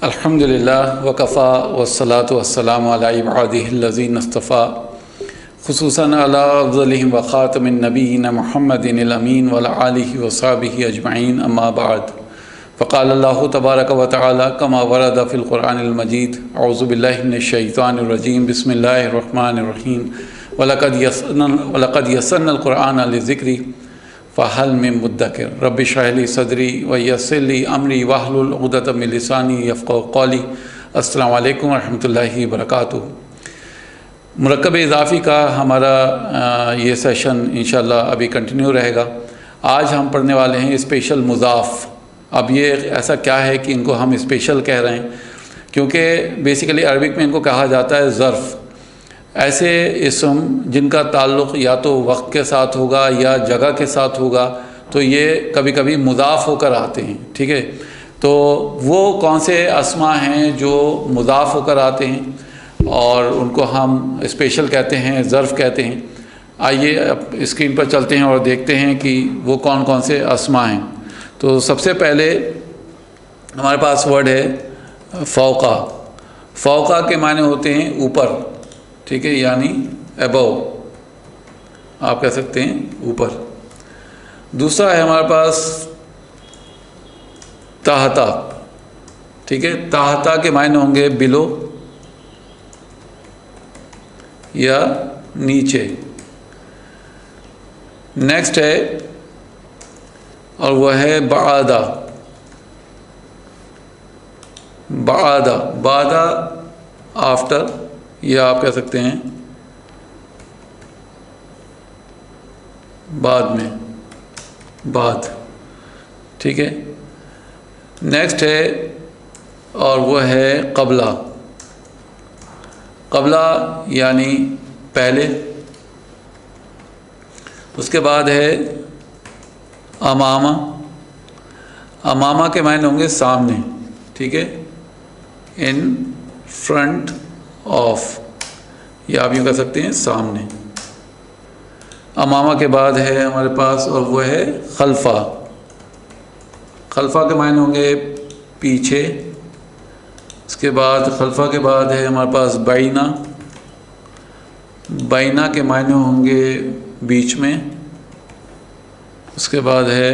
الحمدللہ وکفا والصلاة والسلام علی عبادہ الذین اصطفیٰ خصوصاً علی افضلہم وخاتم النبیین محمد الامین وعلی آلہ وصحبہ اجمعین اما بعد فقال اللہ تبارک و تعالی کما ورد فی القرآن المجید اعوذ باللہ من الشیطان الرجیم بسم اللہ الرحمن الرحیم وَلَقَدْ يَسَّرْنَا الْقُرْآنَ لِلذِّكْرِ فَهَلْ مِن مُدَّكِرٍ رَبِّ اشْرَحْ لِي صَدْرِي وَيَسِّرْ لِي أَمْرِي وَاحْلُلْ عُقْدَةً مِّن لِّسَانِي يَفْقَهُوا قَوْلِي۔ السلام علیکم ورحمۃ اللہ وبرکاتہ۔ مرکب اضافی کا ہمارا یہ سیشن انشاءاللہ ابھی کنٹینیو رہے گا۔ آج ہم پڑھنے والے ہیں اسپیشل مضاف۔ اب یہ ایسا کیا ہے کہ ان کو ہم اسپیشل کہہ رہے ہیں؟ کیونکہ بیسیکلی عربک میں ان کو کہا جاتا ہے ظرف، ایسے اسم جن کا تعلق یا تو وقت کے ساتھ ہوگا یا جگہ کے ساتھ ہوگا، تو یہ کبھی کبھی مضاف ہو کر آتے ہیں، ٹھیک ہے؟ تو وہ کون سے اسما ہیں جو مضاف ہو کر آتے ہیں اور ان کو ہم اسپیشل کہتے ہیں، ظرف کہتے ہیں؟ آئیے اب اسکرین پر چلتے ہیں اور دیکھتے ہیں کہ وہ کون کون سے اسما ہیں۔ تو سب سے پہلے ہمارے پاس ورڈ ہے فوقا۔ فوقا کے معنی ہوتے ہیں اوپر، ٹھیک ہے، یعنی ابو، آپ کہہ سکتے ہیں اوپر۔ دوسرا ہے ہمارے پاس تحتا، ٹھیک ہے، تحتا کے معنی ہوں گے بلو یا نیچے۔ نیکسٹ ہے اور وہ ہے بعدہ۔ بعدہ، بعدہ آفٹر، یا آپ کہہ سکتے ہیں بعد میں، بعد، ٹھیک ہے۔ نیکسٹ ہے اور وہ ہے قبلہ۔ قبلہ یعنی پہلے۔ اس کے بعد ہے امامہ۔ امامہ کے معنی ہوں گے سامنے، ٹھیک ہے، ان فرنٹ آف، یا آپ یوں کہہ سکتے ہیں سامنے۔ امامہ کے بعد ہے ہمارے پاس اور وہ ہے خلفہ۔ خلفہ کے معنی ہوں گے پیچھے۔ اس کے بعد خلفہ کے بعد ہے ہمارے پاس بینہ۔ بینہ کے معنی ہوں گے بیچ میں۔ اس کے بعد ہے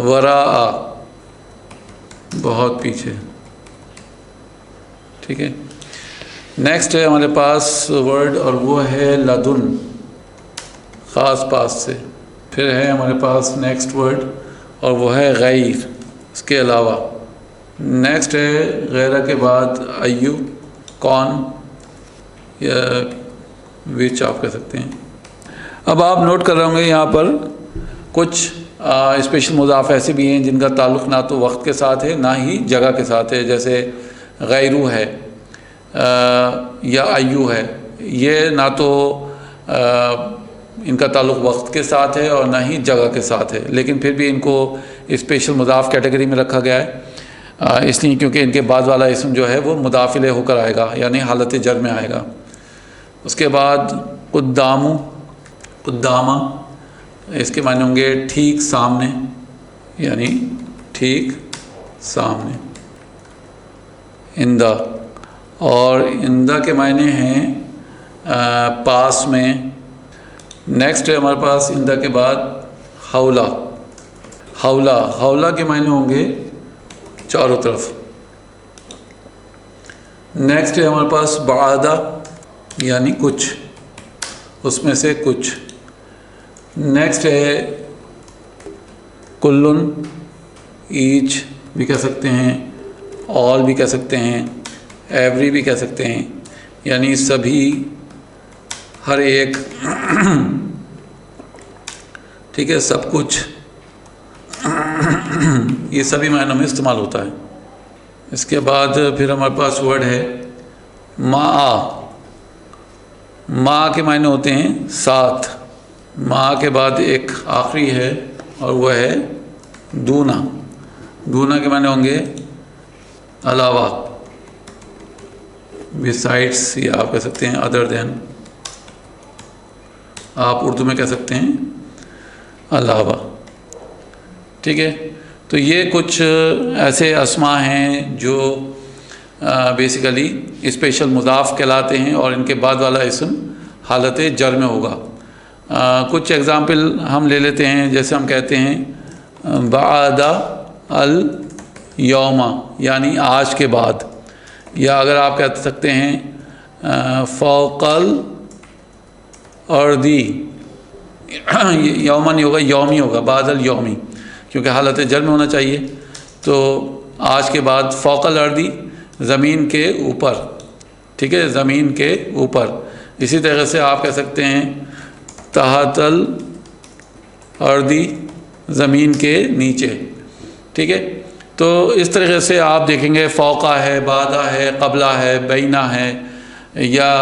وراء، بہت پیچھے، ٹھیک ہے۔ نیکسٹ ہے ہمارے پاس ورڈ اور وہ ہے لدن، خاص پاس سے۔ پھر ہے ہمارے پاس نیکسٹ ورڈ اور وہ ہے غیر، اس کے علاوہ۔ نیکسٹ ہے غیرہ کے بعد ایو، کون یا وچ آپ کہہ سکتے ہیں۔ اب آپ نوٹ کر رہے ہوں گے یہاں پر کچھ اسپیشل مضاف ایسے بھی ہیں جن کا تعلق نہ تو وقت کے ساتھ ہے نہ ہی جگہ کے ساتھ ہے، جیسے غیرو ہے یا ایو ہے۔ یہ نہ تو ان کا تعلق وقت کے ساتھ ہے اور نہ ہی جگہ کے ساتھ ہے، لیکن پھر بھی ان کو اسپیشل مضاف کیٹیگری میں رکھا گیا ہے، اس لیے کیونکہ ان کے بعد والا اسم جو ہے وہ مضاف الیہ ہو کر آئے گا، یعنی حالت جر میں آئے گا۔ اس کے بعد قدامو، قدامہ، اس کے معنی ہوں گے ٹھیک سامنے، یعنی ٹھیک سامنے۔ اندہ، اور اندہ کے معنی ہیں پاس میں۔ نیکسٹ ہے ہمارے پاس اندہ کے بعد حولہ۔ حولہ، حولہ کے معنی ہوں گے چاروں طرف۔ نیکسٹ ہے ہمارے پاس بعدہ، یعنی کچھ، اس میں سے کچھ۔ نیکسٹ ہے کلن، ایچ بھی کہہ سکتے ہیں، آل بھی کہہ سکتے ہیں، ایوری بھی کہہ سکتے ہیں، یعنی سبھی، ہر ایک، ٹھیک ہے، سب کچھ، یہ سبھی معنوں میں استعمال ہوتا ہے۔ اس کے بعد پھر ہمارے پاس ورڈ ہے مع۔ مع کے معنی ہوتے ہیں ساتھ۔ مع کے بعد ایک آخری ہے اور وہ ہے دونا۔ دونا کے معنی ہوں گے علاوہ، بسائڈس، یا آپ کہہ سکتے ہیں ادر دین، آپ اردو میں کہہ سکتے ہیں علاوہ، ٹھیک ہے۔ تو یہ کچھ ایسے اسما ہیں جو بیسیکلی اسپیشل مضاف کہلاتے ہیں اور ان کے بعد والا اسم حالت جر میں ہوگا۔ کچھ اگزامپل ہم لے لیتے ہیں، جیسے ہم کہتے ہیں بعد الیوم یعنی آج کے بعد، یا اگر آپ کہہ سکتے ہیں فوق الارضی، یوما نہیں ہوگا یومی ہوگا، بعد الیومی، کیونکہ حالت جر میں ہونا چاہیے۔ تو آج کے بعد فوق الارضی زمین کے اوپر، ٹھیک ہے، زمین کے اوپر۔ اسی طرح سے آپ کہہ سکتے ہیں تحت الارضی زمین کے نیچے، ٹھیک ہے۔ تو اس طریقے سے آپ دیکھیں گے فوقہ ہے، بعدہ ہے، قبلہ ہے، بینہ ہے، یا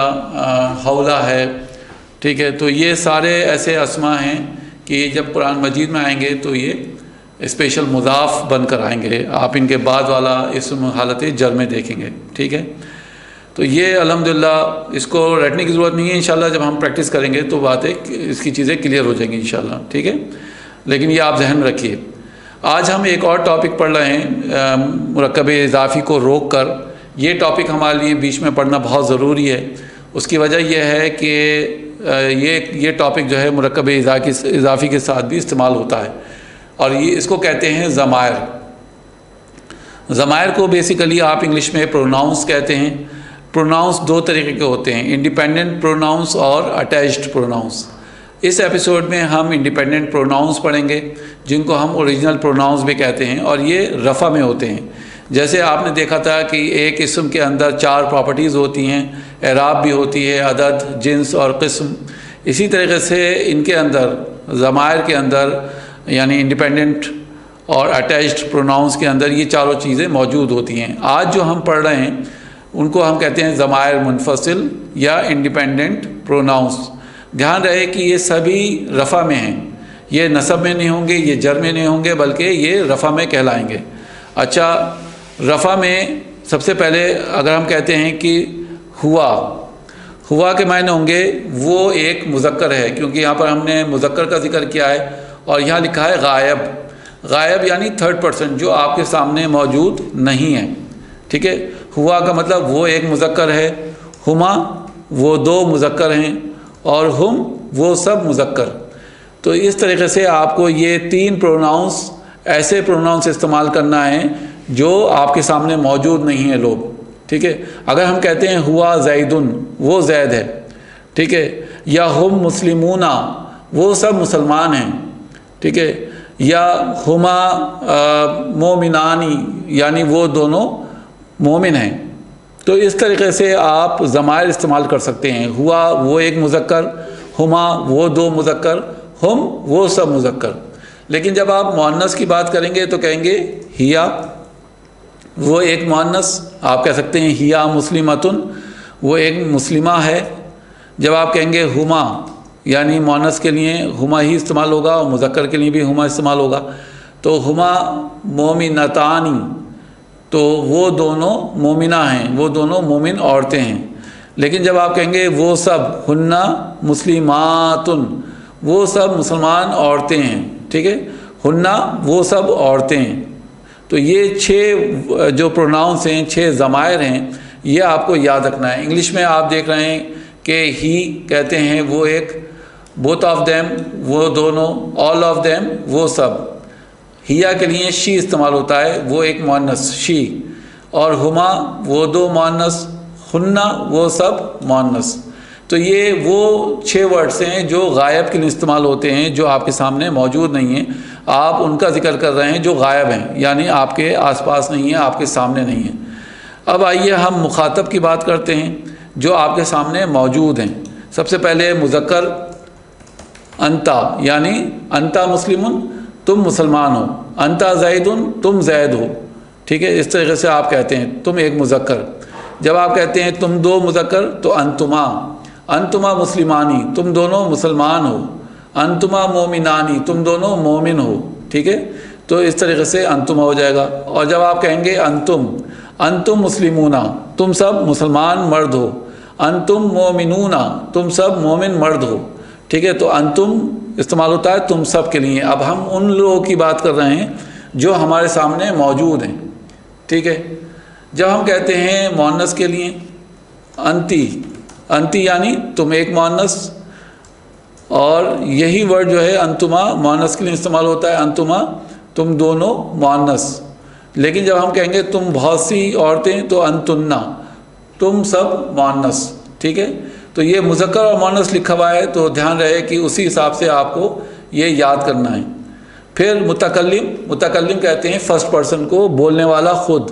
حولہ ہے، ٹھیک ہے۔ تو یہ سارے ایسے اسما ہیں کہ جب قرآن مجید میں آئیں گے تو یہ اسپیشل مضاف بن کر آئیں گے، آپ ان کے بعد والا اسم حالت جر میں دیکھیں گے، ٹھیک ہے۔ تو یہ الحمدللہ اس کو رٹنے کی ضرورت نہیں ہے، انشاءاللہ جب ہم پریکٹس کریں گے تو باتیں اس کی چیزیں کلیئر ہو جائیں گی انشاءاللہ، ٹھیک ہے۔ لیکن یہ آپ ذہن میں رکھیے۔ آج ہم ایک اور ٹاپک پڑھ رہے ہیں مرکب اضافی کو روک کر۔ یہ ٹاپک ہمارے لیے بیچ میں پڑھنا بہت ضروری ہے۔ اس کی وجہ یہ ہے کہ یہ ٹاپک جو ہے مرکب اضافی کے ساتھ بھی استعمال ہوتا ہے، اور یہ اس کو کہتے ہیں ضمائر۔ ضمائر کو بیسیکلی آپ انگلش میں پروناؤنس کہتے ہیں۔ پروناؤنس دو طریقے کے ہوتے ہیں، انڈیپینڈنٹ پروناؤنس اور اٹیچڈ پروناؤنس۔ اس ایپیسوڈ میں ہم انڈیپینڈنٹ پروناؤنس پڑھیں گے، جن کو ہم اوریجنل پروناؤنس بھی کہتے ہیں، اور یہ رفع میں ہوتے ہیں۔ جیسے آپ نے دیکھا تھا کہ ایک اسم کے اندر 4 پراپرٹیز ہوتی ہیں، اعراب بھی ہوتی ہے، عدد، جنس اور قسم۔ اسی طریقے سے ان کے اندر ضمائر کے اندر یعنی انڈیپینڈنٹ اور اٹیچڈ پروناؤنس کے اندر یہ چاروں چیزیں موجود ہوتی ہیں۔ آج جو ہم پڑھ رہے ہیں ان کو ہم کہتے ہیں ضمائر منفصل یا انڈیپینڈنٹ پروناؤنس۔ دھیان رہے کہ یہ سبھی رفع میں ہیں، یہ نصب میں نہیں ہوں گے، یہ جر میں نہیں ہوں گے، بلکہ یہ رفع میں کہلائیں گے۔ اچھا، رفع میں سب سے پہلے اگر ہم کہتے ہیں کہ ہوا کے معنی ہوں گے وہ ایک مذکر ہے، کیونکہ یہاں پر ہم نے مذکر کا ذکر کیا ہے، اور یہاں لکھا ہے غائب۔ غائب یعنی 3rd پرسن، جو آپ کے سامنے موجود نہیں ہے، ٹھیک ہے۔ ہوا کا مطلب وہ ایک مذکر ہے، ہما وہ 2 مذکر ہیں، اور ہم وہ سب مذکر۔ تو اس طریقے سے آپ کو یہ 3 پروناؤنس، ایسے پروناؤنس استعمال کرنا ہے جو آپ کے سامنے موجود نہیں ہیں لوگ، ٹھیک ہے۔ اگر ہم کہتے ہیں ہوا زیدن، وہ زید ہے، ٹھیک ہے، یا ہم مسلمون، وہ سب مسلمان ہیں، ٹھیک ہے، یا ہما مومنانی یعنی وہ دونوں مومن ہیں۔ تو اس طریقے سے آپ ضمائر استعمال کر سکتے ہیں۔ ہوا وہ ایک مذکر، ہما وہ 2 مذکر، ہم وہ سب مذکر۔ لیکن جب آپ مؤنث کی بات کریں گے تو کہیں گے ہیا وہ ایک مؤنث، آپ کہہ سکتے ہیں ہیا مسلمتن وہ ایک مسلمہ ہے۔ جب آپ کہیں گے ہما یعنی مؤنث کے لیے ہما ہی استعمال ہوگا اور مذکر کے لیے بھی ہما استعمال ہوگا، تو ہما مومنتانی تو وہ دونوں مومنہ ہیں، وہ دونوں مومن عورتیں ہیں۔ لیکن جب آپ کہیں گے وہ سب ہنہ مسلماتن وہ سب مسلمان عورتیں ہیں، ٹھیک ہے، ہنہ وہ سب عورتیں ہیں۔ تو یہ 6 جو پروناؤنس ہیں، 6 ضمائر ہیں، یہ آپ کو یاد رکھنا ہے۔ انگلش میں آپ دیکھ رہے ہیں کہ ہی کہتے ہیں وہ ایک، بوتھ آف دیم وہ دونوں، آل آف دیم وہ سب۔ ہیا کے لیے شی استعمال ہوتا ہے، وہ ایک مؤنث شی، اور ہما وہ 2 مؤنث، ہنہ وہ سب مؤنث۔ تو یہ وہ 6 ورڈز ہیں جو غائب کے لیے استعمال ہوتے ہیں، جو آپ کے سامنے موجود نہیں ہیں، آپ ان کا ذکر کر رہے ہیں جو غائب ہیں، یعنی آپ کے آس پاس نہیں ہیں، آپ کے سامنے نہیں ہیں۔ اب آئیے ہم مخاطب کی بات کرتے ہیں جو آپ کے سامنے موجود ہیں۔ سب سے پہلے مذکر انتا، یعنی انتا مسلمن تم مسلمان ہو، انتا زیدن تم زید ہو، ٹھیک ہے، اس طریقے سے آپ کہتے ہیں تم ایک مذکر۔ جب آپ کہتے ہیں تم 2 مذکر تو انتما، انتما مسلمانی تم دونوں مسلمان ہو، انتما مومنانی تم دونوں مومن ہو، ٹھیک ہے۔ تو اس طریقے سے انتما ہو جائے گا۔ اور جب آپ کہیں گے انتم، انتم مسلمون تم سب مسلمان مرد ہو، انتم مومنون تم سب مومن مرد ہو، ٹھیک ہے۔ تو انتم استعمال ہوتا ہے تم سب کے لیے۔ اب ہم ان لوگوں کی بات کر رہے ہیں جو ہمارے سامنے موجود ہیں، ٹھیک ہے۔ جب ہم کہتے ہیں مؤنث کے لیے انتی، انتی یعنی تم ایک مؤنث، اور یہی ورڈ جو ہے انتما مؤنث کے لیے استعمال ہوتا ہے، انتما تم دونوں مؤنث۔ لیکن جب ہم کہیں گے تم بہت سی عورتیں تو انتنا تم سب مؤنث، ٹھیک ہے۔ تو یہ مذکر اور مؤنث لکھا ہوا ہے، تو دھیان رہے کہ اسی حساب سے آپ کو یہ یاد کرنا ہے۔ پھر متکلم، متکلم کہتے ہیں فرسٹ پرسن کو، بولنے والا خود۔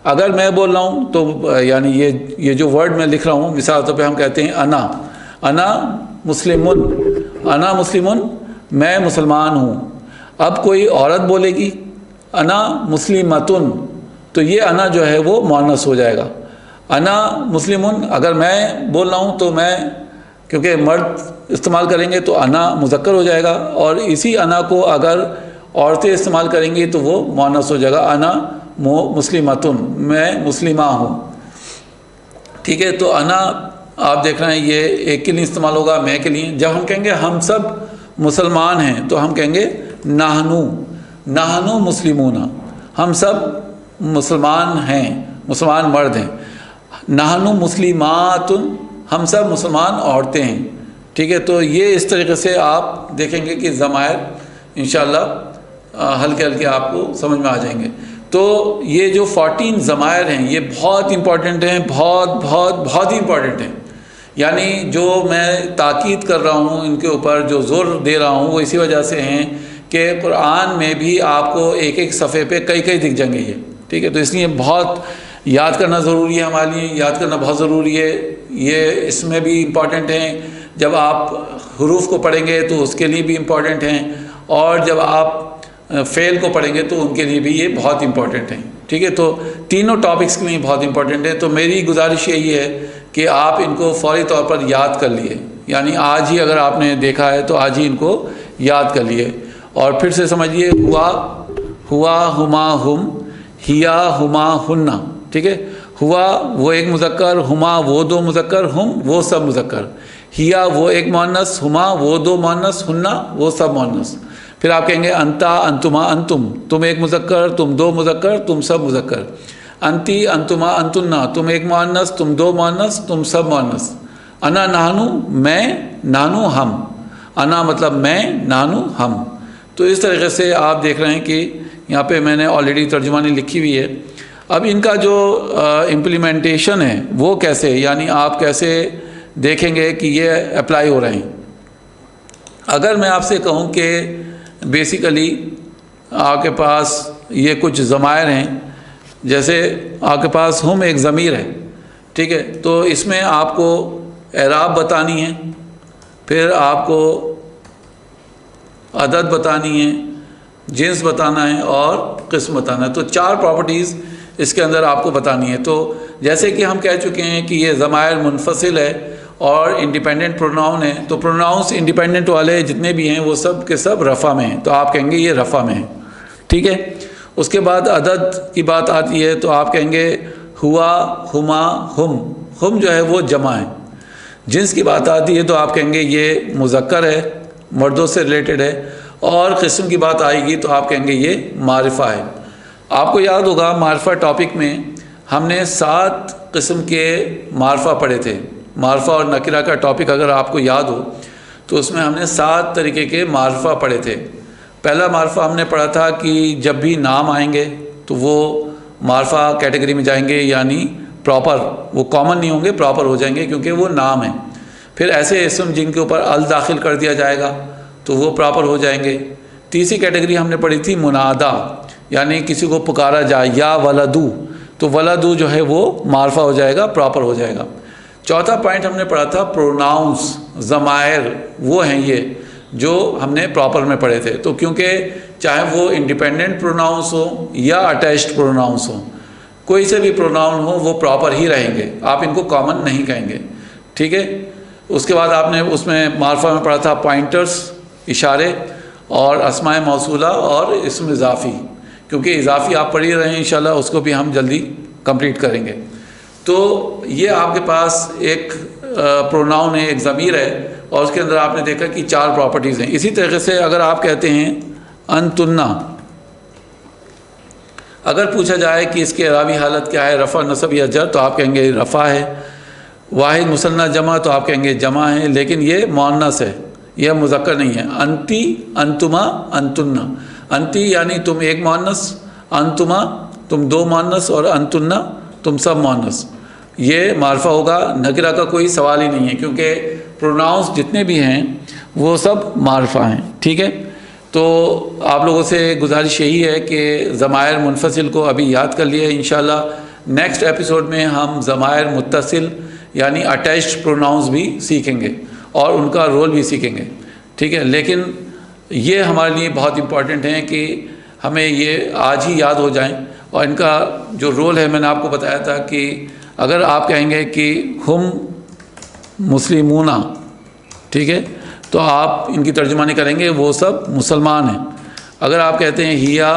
اگر میں بول رہا ہوں تو یعنی یہ جو ورڈ میں لکھ رہا ہوں، مثال طور پہ ہم کہتے ہیں انا مسلمن، انا مسلمن میں مسلمان ہوں۔ اب کوئی عورت بولے گی انا مسلمتن، تو یہ انا جو ہے وہ مؤنث ہو جائے گا۔ انا مسلمن اگر میں بول رہا ہوں تو میں، کیونکہ مرد استعمال کریں گے تو انا مذکر ہو جائے گا، اور اسی انا کو اگر عورتیں استعمال کریں گی تو وہ مؤنث ہو جائے گا، انا مسلمتن میں مسلمہ ہوں، ٹھیک ہے۔ تو انا آپ دیکھ رہے ہیں یہ ایک کے لیے استعمال ہوگا، میں کے لیے۔ جب ہم کہیں گے ہم سب مسلمان ہیں تو ہم کہیں گے نحنو مسلمون، ہم سب مسلمان ہیں، مسلمان مرد ہیں۔ نحنو مسلمات، ہم سب مسلمان عورتیں ہیں، ٹھیک ہے۔ تو یہ اس طریقے سے آپ دیکھیں گے کہ ضمائر انشاءاللہ ہلکے ہلکے آپ کو سمجھ میں آ جائیں گے۔ تو یہ جو 14 ضمائر ہیں یہ بہت امپورٹنٹ ہیں، بہت ہی امپورٹنٹ ہیں۔ یعنی جو میں تاکید کر رہا ہوں ان کے اوپر، جو زور دے رہا ہوں، وہ اسی وجہ سے ہیں کہ قرآن میں بھی آپ کو ایک ایک صفحے پہ کئی دکھ جائیں گے یہ، ٹھیک ہے۔ تو اس لیے بہت یاد کرنا ضروری ہے، ہمارے لیے یاد کرنا بہت ضروری ہے۔ یہ اس میں بھی امپورٹنٹ ہیں، جب آپ حروف کو پڑھیں گے تو اس کے لیے بھی امپورٹنٹ ہیں، اور جب آپ فعل کو پڑھیں گے تو ان کے لیے بھی یہ بہت امپورٹنٹ ہیں، ٹھیک ہے۔ تو تینوں ٹاپکس کے لیے بہت امپورٹنٹ ہے۔ تو میری گزارش یہی ہے کہ آپ ان کو فوری طور پر یاد کر لیے، یعنی آج ہی اگر آپ نے دیکھا ہے تو آج ہی ان کو یاد کر لیے، اور پھر سے سمجھیے ہوا ہما ہم، ہیا ہما ہننا، ٹھیک ہے۔ ہوا وہ ایک مذکر، ہما وہ دو مذکر، ہم وہ سب مذکر، ہیا وہ ایک مؤنث، ہما وہ دو مؤنث، ہننا وہ سب مؤنث۔ پھر آپ کہیں گے انتا انتما انتم، تم ایک مذکر، تم دو مذکر، تم سب مذکر۔ انتی انتما انتنا، تم ایک مؤنث، تم دو مؤنث، تم سب مؤنث۔ انا نحنو میں، نحنو ہم، انا مطلب میں، نحنو ہم۔ تو اس طریقے سے آپ دیکھ رہے ہیں کہ یہاں پہ میں نے آلریڈی ترجمانی لکھی ہوئی ہے۔ اب ان کا جو امپلیمنٹیشن ہے وہ کیسے، یعنی آپ کیسے دیکھیں گے کہ یہ اپلائی ہو رہے ہیں۔ اگر میں آپ سے کہوں کہ بیسیکلی آپ کے پاس یہ کچھ ضمائر ہیں، جیسے آپ کے پاس ہم ایک ضمیر ہے، ٹھیک ہے، تو اس میں آپ کو اعراب بتانی ہے، پھر آپ کو عدد بتانی ہے، جنس بتانا ہے، اور قسم بتانا ہے۔ تو 4 پراپرٹیز اس کے اندر آپ کو بتانی ہے۔ تو جیسے کہ ہم کہہ چکے ہیں کہ یہ ضمائر منفصل ہے اور انڈیپینڈنٹ پروناؤن ہے، تو پروناؤنس انڈیپینڈنٹ والے جتنے بھی ہیں وہ سب کے سب رفع میں ہیں، تو آپ کہیں گے یہ رفع میں ہے، ٹھیک ہے۔ اس کے بعد عدد کی بات آتی ہے تو آپ کہیں گے ہوا ہما ہم جو ہے وہ جمع ہے۔ جنس کی بات آتی ہے تو آپ کہیں گے یہ مذکر ہے، مردوں سے ریلیٹڈ ہے، اور قسم کی بات آئے گی تو آپ کہیں گے یہ معرفہ ہے۔ آپ کو یاد ہوگا معرفہ ٹاپک میں ہم نے 7 قسم کے معرفہ پڑھے تھے۔ معرفہ اور نکرہ کا ٹاپک اگر آپ کو یاد ہو تو اس میں ہم نے 7 طریقے کے معرفہ پڑھے تھے۔ پہلا معرفہ ہم نے پڑھا تھا کہ جب بھی نام آئیں گے تو وہ معرفہ کیٹیگری میں جائیں گے، یعنی پراپر، وہ کامن نہیں ہوں گے، پراپر ہو جائیں گے کیونکہ وہ نام ہیں۔ پھر ایسے اسم جن کے اوپر ال داخل کر دیا جائے گا تو وہ پراپر ہو جائیں گے۔ تیسری کیٹیگری ہم نے پڑھی تھی منادا، یعنی کسی کو پکارا جائے، یا ولدو، تو ولدو جو ہے وہ معرفہ ہو جائے گا، پراپر ہو جائے گا۔ چوتھا پوائنٹ ہم نے پڑھا تھا پروناؤنس، ضمائر وہ ہیں یہ جو ہم نے پراپر میں پڑھے تھے۔ تو کیونکہ چاہے وہ انڈیپینڈنٹ پروناؤنس ہوں یا اٹیچڈ پروناؤنس ہوں، کوئی سے بھی پروناؤن ہو وہ پراپر ہی رہیں گے، آپ ان کو کامن نہیں کہیں گے، ٹھیک ہے۔ اس کے بعد آپ نے اس میں معرفہ میں پڑھا تھا پوائنٹرز، اشارے، اور اسماء موصولہ اور اسم اضافی، کیونکہ اضافی آپ پڑھ ہی رہے ہیں انشاءاللہ، اس کو بھی ہم جلدی کمپلیٹ کریں گے۔ تو یہ آپ کے پاس ایک پروناؤن ہے، ایک ضمیر ہے، اور اس کے اندر آپ نے دیکھا کہ 4 پراپرٹیز ہیں۔ اسی طریقے سے اگر آپ کہتے ہیں انتنا، اگر پوچھا جائے کہ اس کی اعرابی حالت کیا ہے، رفع، نصب یا جر، تو آپ کہیں گے رفع ہے. واحد مثنیٰ جمع تو آپ کہیں گے جمع ہے، لیکن یہ مؤنث ہے، یہ مذکر نہیں ہے. انتی، انتما، انتن. انتی یعنی تم ایک مؤنث، انتما تم دو مؤنث، اور انتن تم سب مؤنث. یہ معرفہ ہوگا، نکرہ کا کوئی سوال ہی نہیں ہے، کیونکہ پروناؤنس جتنے بھی ہیں وہ سب معرفہ ہیں. ٹھیک ہے، تو آپ لوگوں سے گزارش یہی ہے کہ ضمائر منفصل کو ابھی یاد کر لیے. انشاءاللہ نیکسٹ ایپیسوڈ میں ہم ضمائر متصل یعنی اٹیچڈ پروناؤنس بھی سیکھیں گے اور ان کا رول بھی سیکھیں گے. ٹھیک ہے، لیکن یہ ہمارے لیے بہت امپورٹنٹ ہیں کہ ہمیں یہ آج ہی یاد ہو جائیں. اور ان کا جو رول ہے میں نے آپ کو بتایا تھا کہ اگر آپ کہیں گے کہ ہم مسلمون، ٹھیک ہے، تو آپ ان کی ترجمانی کریں گے وہ سب مسلمان ہیں. اگر آپ کہتے ہیں ہیا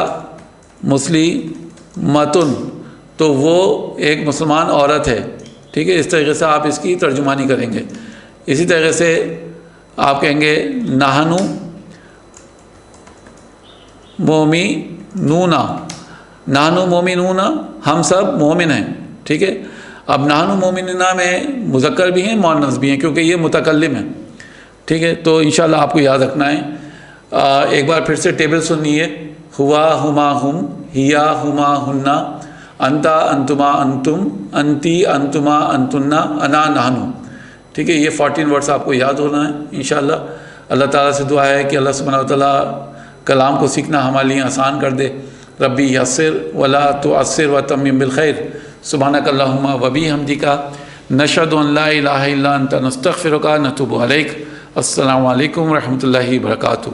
مسلمۃن تو وہ ایک مسلمان عورت ہے. ٹھیک ہے، اس طریقے سے آپ اس کی ترجمانی کریں گے. اسی طریقے سے آپ کہیں گے نحنو مومنون، نحنو مومنون ہم سب مومن ہیں. ٹھیک ہے، اب نحنو مومنون میں مذکر بھی ہیں مؤنث بھی ہیں کیونکہ یہ متکلم ہیں. ٹھیک ہے، تو انشاءاللہ آپ کو یاد رکھنا ہے. ایک بار پھر سے ٹیبل سنیے. ہوا، ہما، ہم، ہیا، ہما، ہننا، انتا، انتما، انتم، انتی، انتما، انتنا، انا، نحنو. ٹھیک ہے، یہ 14 ورڈز آپ کو یاد ہونا ہے انشاءاللہ. اللہ تعالیٰ سے دعا ہے کہ اللہ سبحانہ وتعالیٰ کلام کو سیکھنا ہمارے لیے آسان کر دے. ربی یسر ولا تعسر وتمم بالخیر. سبحانک اللہم وبحمدک نشہد ان لا الہ الا انت نستغفرک ونتوب الیک. السلام علیکم ورحمۃ اللہ وبرکاتہ.